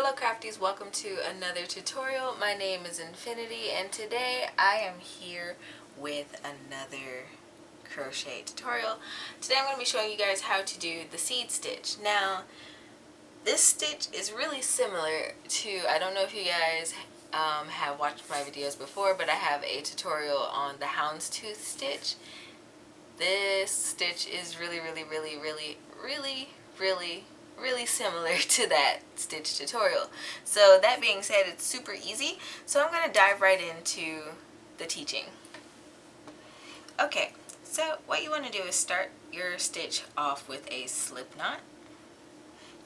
Hello crafties, welcome to another tutorial. My name is Infiniti and today I am here with another crochet tutorial. Today I'm going to be showing you guys how to do the seed stitch. Now this stitch is really similar to, I don't know if you guys have watched my videos before, but I have a tutorial on the houndstooth stitch. This stitch is really similar to that stitch tutorial. So that being said, it's super easy. So I'm going to dive right into the teaching. Okay, so what you want to do is start your stitch off with a slip knot.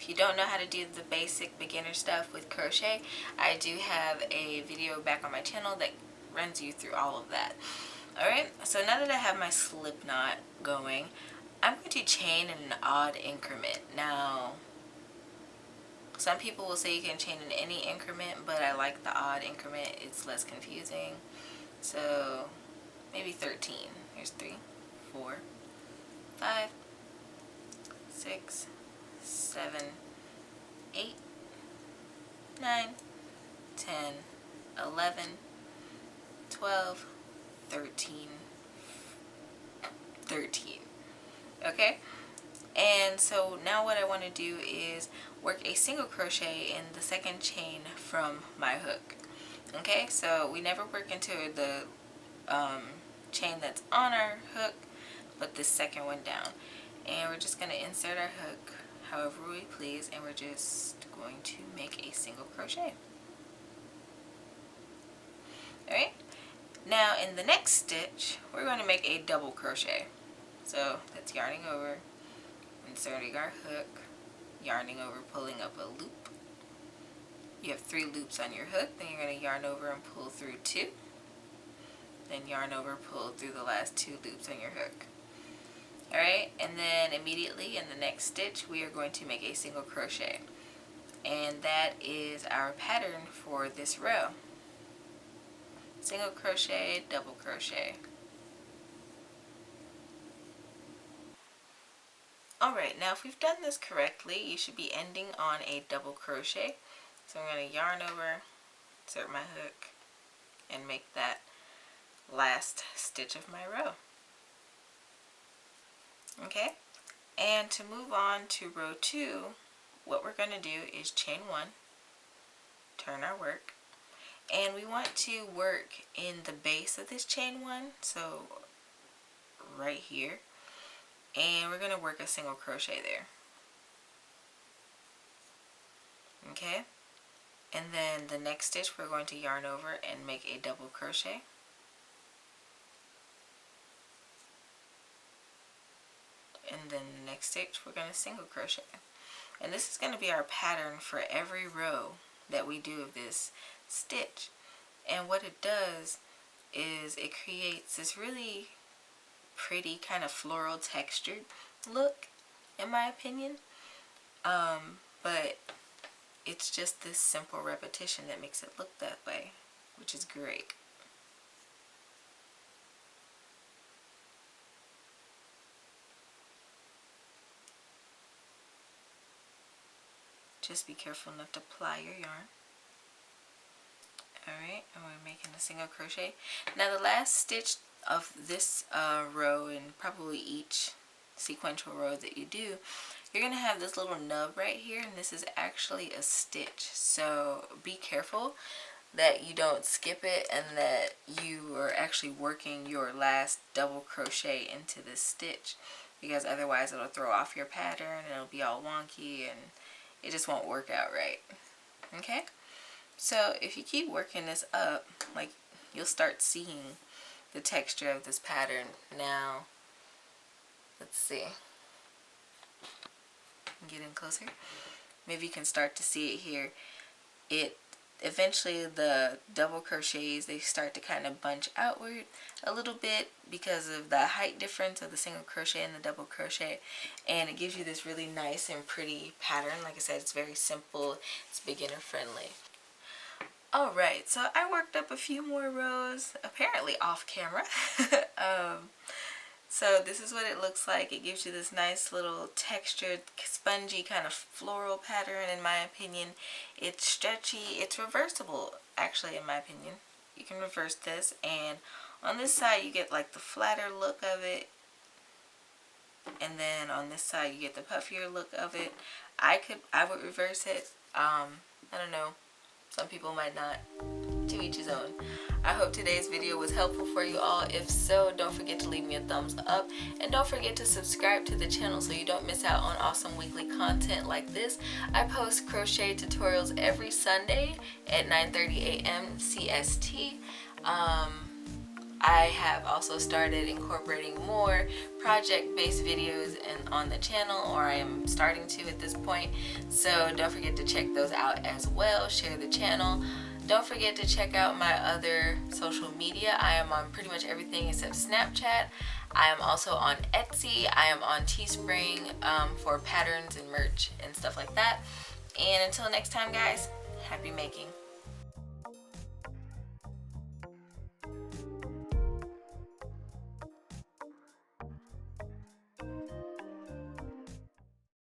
If you don't know how to do the basic beginner stuff with crochet, I do have a video back on my channel that runs you through all of that. Alright, so now that I have my slip knot going, I'm going to chain in an odd increment. Now, some people will say you can chain in any increment, but I like the odd increment. It's less confusing. So, maybe 13. Here's 3, 4, 5, 6, 7, 8, 9, 10, 11, 12, 13. Okay? And so now what I want to do is work a single crochet in the second chain from my hook. Okay, so we never work into the chain that's on our hook, but the second one down. And we're just going to insert our hook however we please, and we're just going to make a single crochet. Alright, now in the next stitch, we're going to make a double crochet. So that's yarning over, inserting our hook, yarning over, pulling up a loop. You have 3 loops on your hook, then you're going to yarn over and pull through 2. Then yarn over, pull through the last 2 loops on your hook. Alright, and then immediately in the next stitch we are going to make a single crochet. And that is our pattern for this row. Single crochet, double crochet. Alright, now if we've done this correctly, you should be ending on a double crochet. So I'm going to yarn over, insert my hook, and make that last stitch of my row. Okay, and to move on to row 2, what we're going to do is chain 1, turn our work, and we want to work in the base of this chain 1, so right here, and we're going to work a single crochet there. Okay, and then the next stitch we're going to yarn over and make a double crochet. And then the next stitch we're going to single crochet. And this is going to be our pattern for every row that we do of this stitch. And what it does is it creates this really pretty kind of floral textured look, in my opinion. But it's just this simple repetition that makes it look that way, which is great. Just be careful not to ply your yarn. Alright, and we're making a single crochet. Now the last stitch of this row, and probably each sequential row that you do, you're going to have this little nub right here, and this is actually a stitch. So be careful that you don't skip it and that you are actually working your last double crochet into this stitch, because otherwise it'll throw off your pattern and it'll be all wonky and it just won't work out right. Okay? So if you keep working this up, like, you'll start seeing the texture of this pattern. Now, let's see. Get in closer. Maybe you can start to see it here. It eventually, the double crochets, they start to kind of bunch outward a little bit because of the height difference of the single crochet and the double crochet, and it gives you this really nice and pretty pattern. Like I said, it's very simple, it's beginner friendly. Alright, so I worked up a few more rows, apparently off camera. So this is what it looks like. It gives you this nice little textured, spongy kind of floral pattern. In my opinion, it's stretchy. It's reversible, actually, in my opinion. You can reverse this, and on this side you get like the flatter look of it, and then on this side you get the puffier look of it. I would reverse it. I don't know. Some people might not. To each his own. I hope today's video was helpful for you all. If so, don't forget to leave me a thumbs up, and don't forget to subscribe to the channel so you don't miss out on awesome weekly content like this. I post crochet tutorials every Sunday at 9:30 a.m. CST. I have also started incorporating more project-based videos on the channel, or I am starting to at this point. So don't forget to check those out as well. Share the channel. Don't forget to check out my other social media. I am on pretty much everything except Snapchat. I am also on Etsy. I am on Teespring for patterns and merch and stuff like that. And until next time, guys, happy making.